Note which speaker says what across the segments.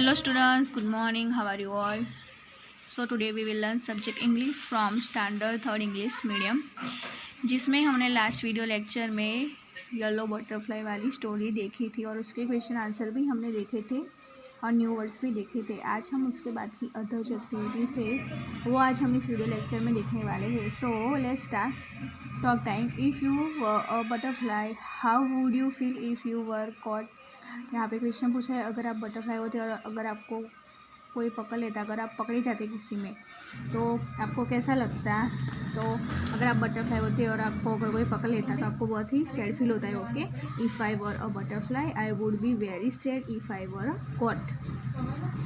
Speaker 1: Hello students, good morning. How are you all? So today we will learn subject English from standard third English medium, जिसमें हमने last video lecture में yellow butterfly वाली story देखी थी और उसके question answer भी हमने देखे थे और न्यू वर्ड्स भी देखे थे। आज हम उसके बाद की अदर जो एक्टिविटीज़ है वो आज हम इस वीडियो लेक्चर में देखने वाले हैं। So let's start talk time. If you were a butterfly how would you feel if you were caught. यहाँ पे क्वेश्चन पूछा है, अगर आप बटरफ्लाई होते और अगर आपको कोई पकड़ लेता, अगर आप पकड़े जाते किसी में तो आपको कैसा लगता। तो अगर आप बटरफ्लाई होते और आपको अगर कोई पकड़ लेता तो आपको बहुत ही सैड फील होता है। Okay, if I were a butterfly I would be very sad if I were a cot.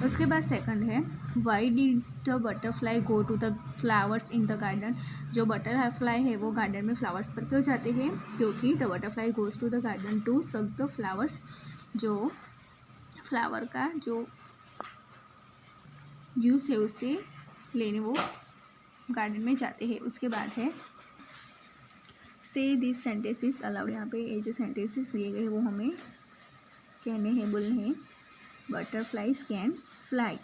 Speaker 1: उसके बाद सेकंड है, why did the butterfly go to the flowers in the garden. जो बटरफ्लाई है वो garden में flowers पर क्यों जाते हैं? क्योंकि the butterfly goes to the garden to suck the flowers. जो फ्लावर का जो जूस है उसे लेने वो गार्डन में जाते हैं। उसके बाद है से दिस सेंटेंसेस अलाउड। यहाँ पे ये जो सेंटेंसेस दिए गए वो हमें कहने हैं, बोलने हैं। Butterflies can fly.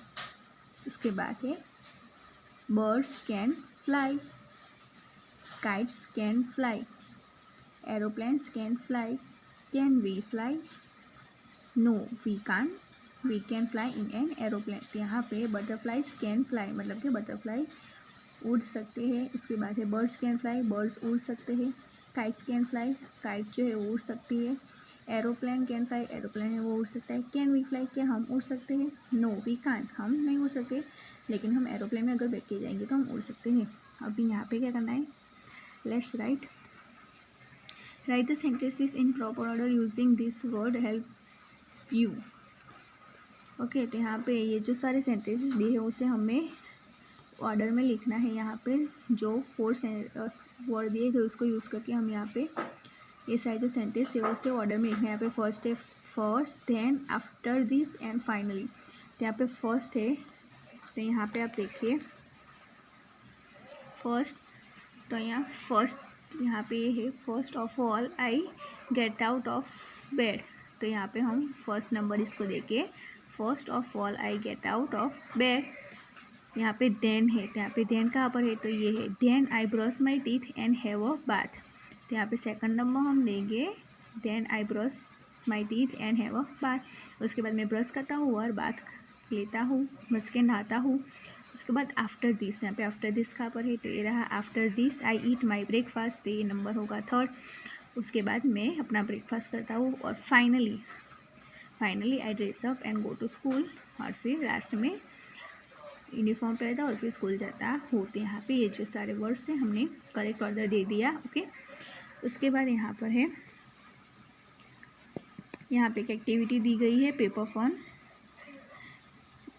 Speaker 1: उसके बाद है birds can fly, kites can fly, aeroplanes can fly, can we fly, no we can fly in an aeroplane. यहाँ पे बटरफ्लाइज कैन फ्लाई मतलब कि बटरफ्लाई उड़ सकते हैं। उसके बाद है बर्ड्स कैन फ्लाई, बर्ड्स उड़ सकते हैं। काइट्स कैन फ्लाई, काइट जो है वो उड़ सकती है। एरोप्लेन कैन फ्लाई, एरोप्लेन है वो उड़ सकता है। कैन वी फ्लाई, क्या हम उड़ सकते हैं? नो वी कांट, हम नहीं उड़ सकते, लेकिन हम एरोप्लेन में अगर बैठ के जाएंगे तो हम उड़ सकते हैं। अभी यहाँ पे क्या करना है, let's write the sentences in proper order using this word help you. Okay, तो यहाँ पे ये जो सारे सेंटेंसेस दिए हैं उसे हमें ऑर्डर में लिखना है। यहाँ पे जो 4 वर्ड दिए गए उसको यूज़ करके हम यहाँ पे ये सारे जो सेंटेंस है उसे ऑर्डर में लिखना है। यहाँ पे फर्स्ट है first, then, after this and finally. तो यहाँ पे फर्स्ट है, तो यहाँ पे आप देखिए फर्स्ट, तो यहाँ फर्स्ट यहाँ पे ये है first of all I get out of bed. तो यहाँ पे हम फर्स्ट नंबर इसको देके first of all I get out of bed. यहाँ पे देन है, तो यहाँ पे देन कहाँ पर है? तो ये है then I brush my teeth and have a bath. तो यहाँ पे सेकंड नंबर हम लेंगे then I brush my teeth and have a bath. उसके बाद मैं ब्रश करता हूँ और बाथ लेता हूँ, बस के नहाता हूँ। उसके बाद आफ्टर दिस, यहाँ पे आफ्टर दिस कहाँ पर है? तो ये रहा after this I eat my breakfast. तो ये नंबर होगा थर्ड। उसके बाद मैं अपना ब्रेकफास्ट करता हूँ और finally I dress up and go to school. और फिर लास्ट में यूनिफॉर्म पहनता और फिर स्कूल जाता होते। यहाँ पे ये जो सारे वर्ड्स थे हमने करेक्ट ऑर्डर दे दिया। ओके, उसके बाद यहाँ पर है, यहाँ पे एक एक्टिविटी दी गई है paper fun.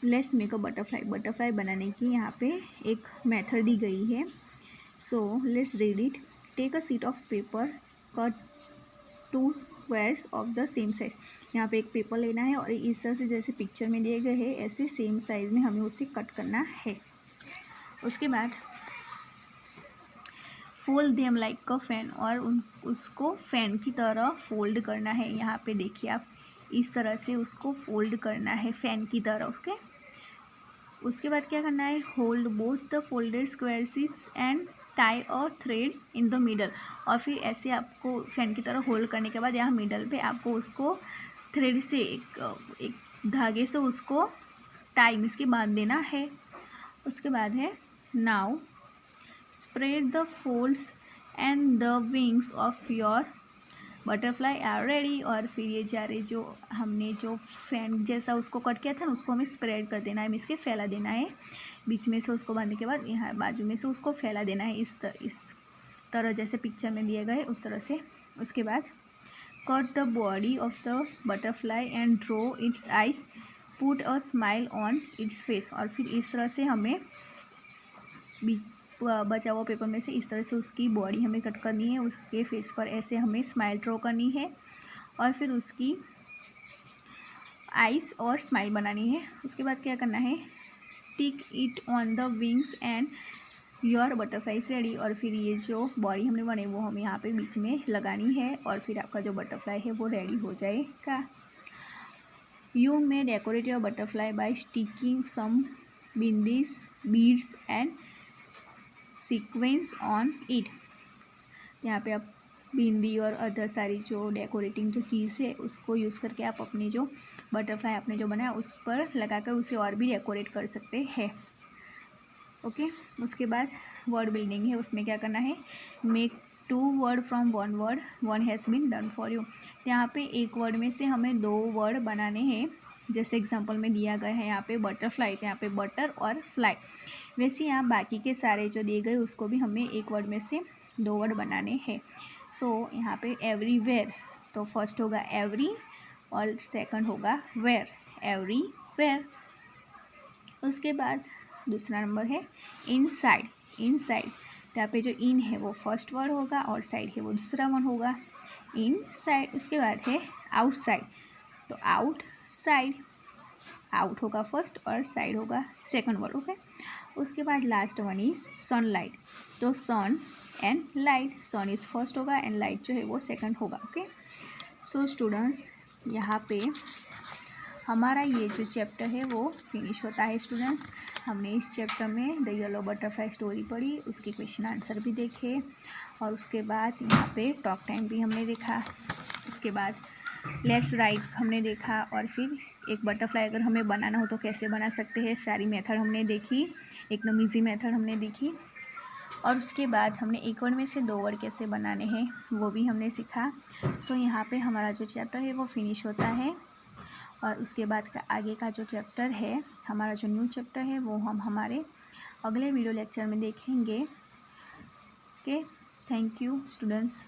Speaker 1: Let's make a butterfly. Butterfly बनाने की यहाँ पे एक मेथड दी गई है। So let's read it. Take a sheet of paper, cut 2 squares of the same size. यहाँ पे एक पेपर लेना है और इस तरह से जैसे पिक्चर में दिए गए हैं ऐसे सेम साइज में हमें उसे कट करना है। उसके बाद fold them like a fan, और उसको फैन की तरह फोल्ड करना है। यहाँ पे देखिए आप, इस तरह से उसको फोल्ड करना है फैन की तरह। ओके, उसके बाद क्या करना है, hold both the folded squares and tie और थ्रेड इन द मिडल। और फिर ऐसे आपको फैन की तरह होल्ड करने के बाद यहाँ मिडल पे आपको उसको थ्रेड से एक धागे से उसको टाई मीन्स के बांध देना है। उसके बाद है now spread the folds and the wings of your butterfly are ready. और फिर ये जारे जो हमने जो फैन जैसा उसको कट किया था ना उसको हमें स्प्रेड कर देना है, मीन्स के फैला देना है। बीच में से उसको बांधने के बाद यहाँ बाजू में से उसको फैला देना है इस तरह जैसे पिक्चर में दिए गए उस तरह से। उसके बाद cut the body of the butterfly and draw it's eyes, put a smile on its face. और फिर इस तरह से हमें बचा हुआ पेपर में से इस तरह से उसकी बॉडी हमें कट करनी है, उसके फेस पर ऐसे हमें स्माइल ड्रॉ करनी है और फिर उसकी आइज़ और स्माइल बनानी है। उसके बाद क्या करना है, stick it on the wings and your butterfly is ready. और फिर ये जो बॉडी हमने बनाई वो हमें यहाँ पे बीच में लगानी है और फिर आपका जो बटरफ्लाई है वो रेडी हो जाएगा। You may decorate your butterfly by sticking some bindis beads and sequence on it. यहाँ पे आप बिंदी और अदर सारी जो डेकोरेटिंग जो चीज़ है उसको यूज़ करके आप अपनी जो बटरफ्लाई आपने जो बनाया उस पर लगाकर उसे और भी डेकोरेट कर सकते हैं। ओके, उसके बाद वर्ड बिल्डिंग है, उसमें क्या करना है, make 2 word from 1 word, 1 has been done for you. यहाँ पे एक वर्ड में से हमें 2 वर्ड बनाने हैं, जैसे एग्जांपल में दिया गया है यहाँ पे बटरफ्लाई, तो यहाँ पे बटर और फ्लाई। वैसे यहाँ बाकी के सारे जो दिए गए उसको भी हमें एक वर्ड में से 2 वर्ड बनाने हैं। सो यहाँ पे एवरीवेयर, तो फर्स्ट होगा एवरी और सेकंड होगा वेयर, एवरीवेयर। उसके बाद दूसरा नंबर है इनसाइड, इनसाइड, तो यहाँ पे जो इन है वो फर्स्ट वर्ड होगा और साइड है वो दूसरा वर्ड होगा, इनसाइड। उसके बाद है आउटसाइड, तो आउटसाइड, आउट होगा फर्स्ट और साइड होगा सेकंड वर्ड। ओके, उसके बाद लास्ट वन इज सनलाइट, तो sun and light, sun is first होगा एंड लाइट जो है वो सेकंड होगा। ओके, सो स्टूडेंट्स यहाँ पे हमारा ये जो चैप्टर है वो फिनिश होता है। स्टूडेंट्स, हमने इस चैप्टर में द येलो बटरफ्लाई स्टोरी पढ़ी, उसके क्वेश्चन आंसर भी देखे और उसके बाद यहाँ पे टॉक टाइम भी हमने देखा। उसके बाद लेट्स राइट हमने देखा और फिर एक बटरफ्लाई अगर हमें बनाना हो तो कैसे बना सकते हैं, सारी मेथड हमने देखी, एकदम ईजी मेथड हमने देखी। और उसके बाद हमने एक वर्ड में से 2 वर्ड कैसे बनाने हैं वो भी हमने सीखा। सो यहाँ पे हमारा जो चैप्टर है वो फिनिश होता है और उसके बाद का आगे का जो चैप्टर है, हमारा जो न्यू चैप्टर है वो हम हमारे अगले वीडियो लेक्चर में देखेंगे। Okay, thank you students.